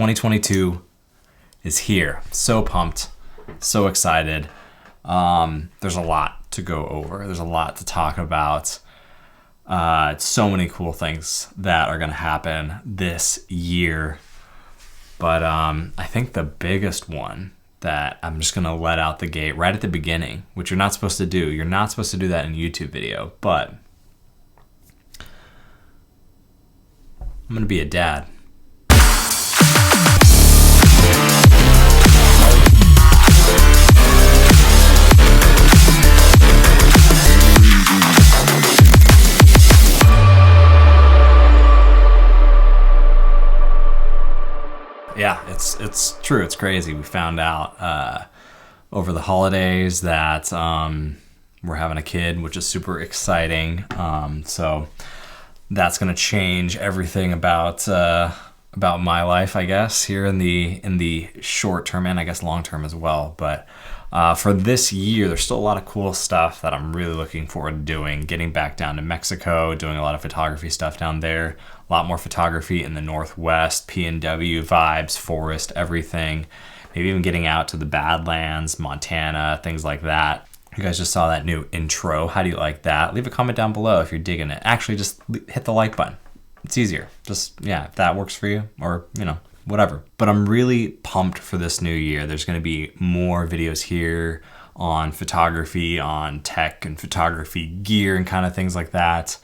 2022 is here. So pumped, so excited. There's a lot to go over. There's a lot to talk about. So many cool things that are going to happen this year. But I think the biggest one that I'm just going to let out the gate right at the beginning, which you're not supposed to do. You're not supposed to do that in a YouTube video, but I'm going to be a dad. Yeah, it's true. It's crazy. We found out over the holidays that we're having a kid, which is super exciting. So that's going to change everything about my life, I guess, here in the short term and I guess long term as well. But for this year, there's still a lot of cool stuff that I'm really looking forward to doing. Getting back down to Mexico, doing a lot of photography stuff down there. A lot more photography in the Northwest, PNW vibes, forest, everything. Maybe even getting out to the Badlands, Montana, things like that. You guys just saw that new intro. How do you like that? Leave a comment down below if you're digging it. Actually, just hit the like button. It's easier. Just, if that works for you, or, whatever. But I'm really pumped for this new year. There's going to be more videos here on photography, on tech and photography gear and kind of things like that.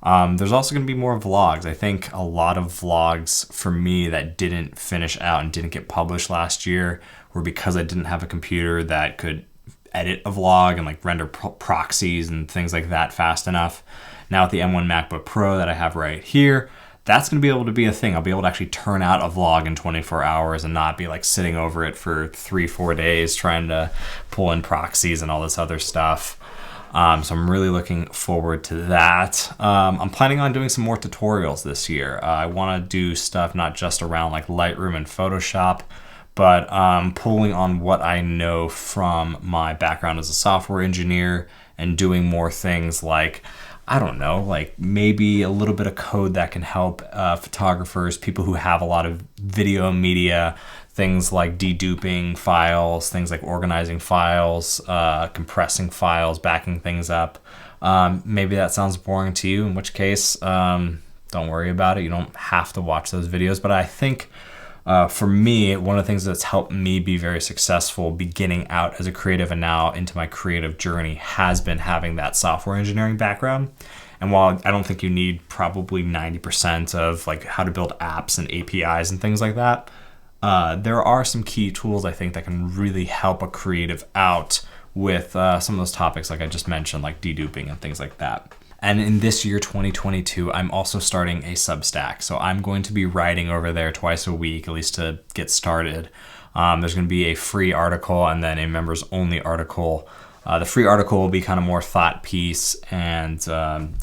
There's also going to be more vlogs. I think a lot of vlogs for me that didn't finish out and didn't get published last year were because I didn't have a computer that could edit a vlog and render proxies and things like that fast enough. Now with the M1 MacBook Pro that I have right here, that's going to be able to be a thing. I'll be able to actually turn out a vlog in 24 hours and not be sitting over it for 3-4 days trying to pull in proxies and all this other stuff. So I'm really looking forward to that. I'm planning on doing some more tutorials this year. I want to do stuff not just around Lightroom and Photoshop, but pulling on what I know from my background as a software engineer and doing more things maybe a little bit of code that can help photographers, people who have a lot of video media, things like deduping files, things like organizing files, compressing files, backing things up. Maybe that sounds boring to you, in which case, don't worry about it. You don't have to watch those videos. But I think for me, one of the things that's helped me be very successful beginning out as a creative and now into my creative journey has been having that software engineering background. And while I don't think you need probably 90% of how to build apps and APIs and things like that, there are some key tools I think that can really help a creative out with some of those topics like I just mentioned, like deduping and things like that. And in this year, 2022, I'm also starting a Substack. So I'm going to be writing over there twice a week, at least to get started. There's going to be a free article and then a members only article. The free article will be kind of more thought piece and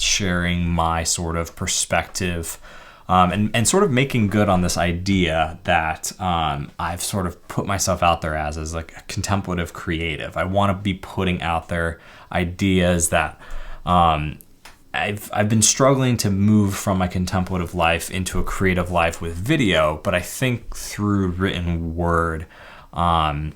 sharing my sort of perspective and sort of making good on this idea that I've sort of put myself out there as a contemplative creative. I want to be putting out there ideas that I've been struggling to move from my contemplative life into a creative life with video, but I think through written word, I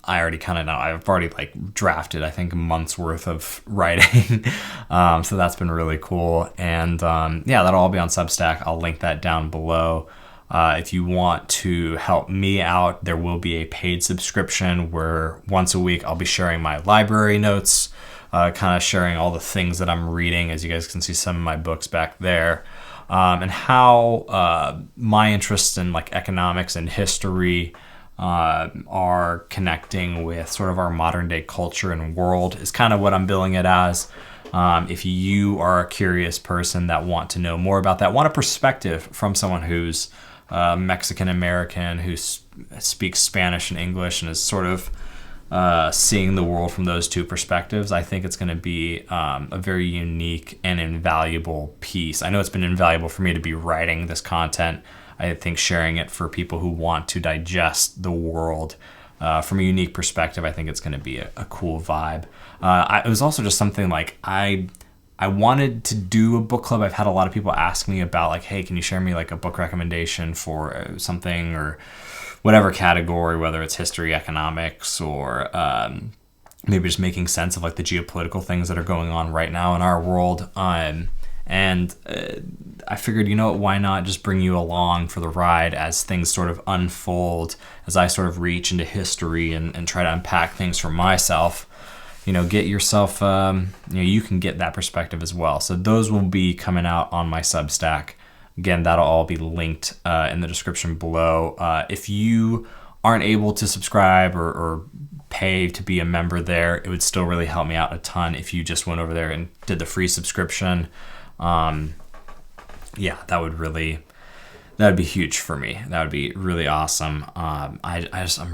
already kind of know. I've already drafted, I think, a month's worth of writing. So that's been really cool. And that'll all be on Substack. I'll link that down below. If you want to help me out, there will be a paid subscription where once a week I'll be sharing my library notes, kind of sharing all the things that I'm reading. As you guys can see some of my books back there, and how my interests in economics and history are connecting with sort of our modern day culture and world is kind of what I'm billing it as. If you are a curious person that want to know more about that, want a perspective from someone who's Mexican American, who speaks Spanish and English and is sort of seeing the world from those two perspectives, I think it's going to be a very unique and invaluable piece. I know it's been invaluable for me to be writing this content. I think sharing it for people who want to digest the world from a unique perspective, I think it's going to be a cool vibe. It was also just something I I wanted to do a book club. I've had a lot of people ask me about like, hey, can you share me like a book recommendation for something or whatever category, whether it's history, economics, or maybe just making sense of like the geopolitical things that are going on right now in our world. And I figured, you know what, why not just bring you along for the ride as things sort of unfold, as I sort of reach into history and try to unpack things for myself. Get yourself, you can get that perspective as well. So those will be coming out on my Substack. Again, that'll all be linked in the description below. If you aren't able to subscribe or pay to be a member there, it would still really help me out a ton if you just went over there and did the free subscription. That would be huge for me. That would be really awesome. I'm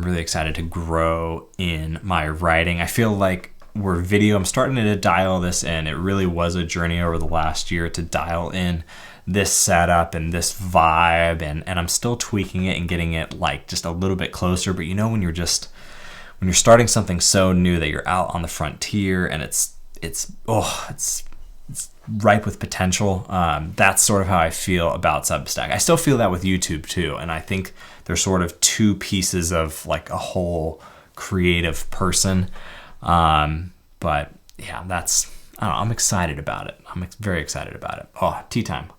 really excited to grow in my writing. I feel like I'm starting to dial this in. It really was a journey over the last year to dial in this setup and this vibe, and I'm still tweaking it and getting it like just a little bit closer. But when you're starting something so new that you're out on the frontier and it's ripe with potential. That's sort of how I feel about Substack. I still feel that with YouTube too, and I think they're sort of two pieces of like a whole creative person. But yeah, I don't know, I'm excited about it. I'm very excited about it. Oh, tea time.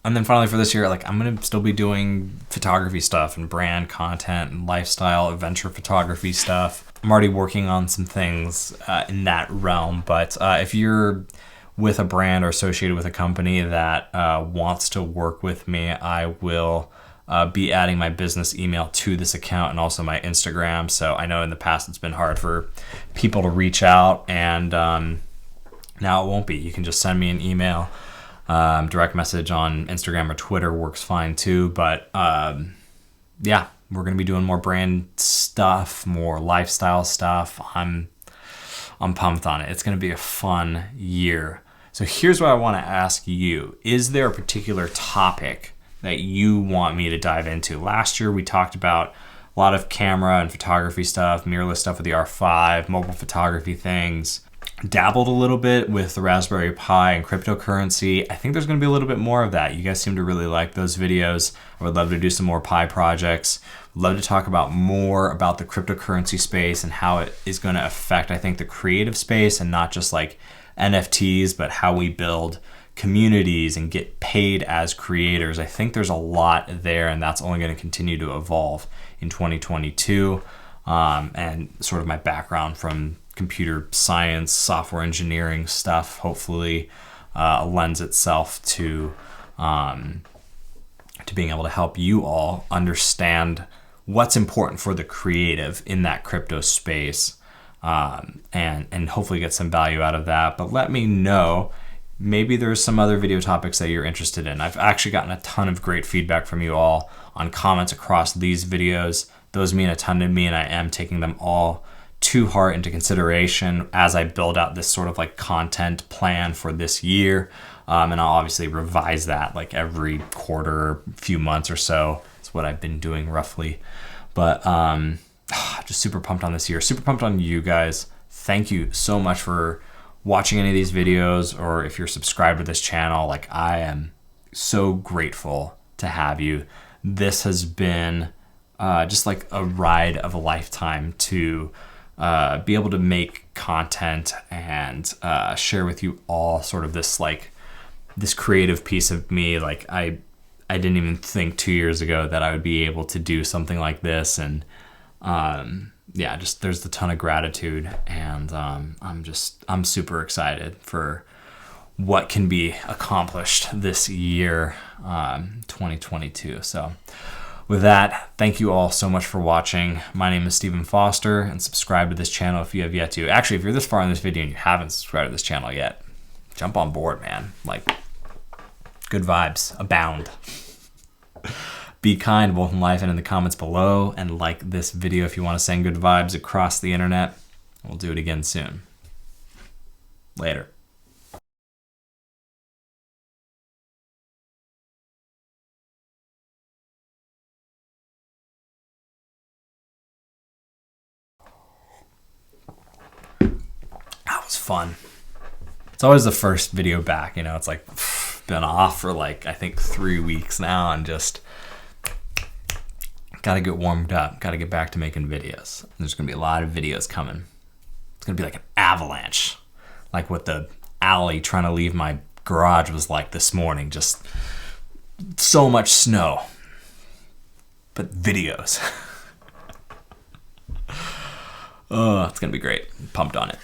And then finally for this year, like I'm gonna still be doing photography stuff and brand content and lifestyle adventure photography stuff. I'm already working on some things in that realm, but if you're with a brand or associated with a company that wants to work with me, I will be adding my business email to this account and also my Instagram. So I know in the past it's been hard for people to reach out, and now it won't be. You can just send me an email. Direct message on Instagram or Twitter works fine too. But we're going to be doing more brand stuff, more lifestyle stuff. I'm pumped on it. It's going to be a fun year. So here's what I want to ask you. Is there a particular topic that you want me to dive into? Last year we talked about a lot of camera and photography stuff, mirrorless stuff with the R5, mobile photography things. Dabbled a little bit with the Raspberry Pi and cryptocurrency. I think there's going to be a little bit more of that. You guys seem to really like those videos. I would love to do some more Pi projects. Would love to talk about more about the cryptocurrency space and how it is going to affect, I think, the creative space, and not just like NFTs, but how we build communities and get paid as creators. I think there's a lot there, and that's only going to continue to evolve in 2022. And sort of my background from computer science, software engineering stuff, hopefully lends itself to being able to help you all understand what's important for the creative in that crypto space, and hopefully get some value out of that. But let me know, maybe there's some other video topics that you're interested in. I've actually gotten a ton of great feedback from you all on comments across these videos. Those mean a ton to me, and I am taking them all to heart, into consideration as I build out this sort of like content plan for this year. And I'll obviously revise that like every quarter, few months or so. It's what I've been doing roughly. But just super pumped on this year. Super pumped on you guys. Thank you so much for watching any of these videos, or if you're subscribed to this channel. Like, I am so grateful to have you. This has been just like a ride of a lifetime to be able to make content and share with you all sort of this creative piece of me. Like I didn't even think 2 years ago that I would be able to do something like this, and just there's a ton of gratitude, and I'm super excited for what can be accomplished this year, 2022. So with that, thank you all so much for watching. My name is Stephen Foster, and subscribe to this channel if you have yet to. Actually, if you're this far in this video and you haven't subscribed to this channel yet, jump on board, man. Like, good vibes abound. Be kind, both in life and in the comments below, and like this video if you want to send good vibes across the internet. We'll do it again soon. Later. That was fun. it's always the first video back, you know. It's like been off for like I think 3 weeks now, and just gotta get warmed up, gotta get back to making videos. There's gonna be a lot of videos coming. It's gonna be like an avalanche, like what the alley trying to leave my garage was like this morning. Just so much snow, but videos. Oh, it's gonna be great. I'm pumped on it.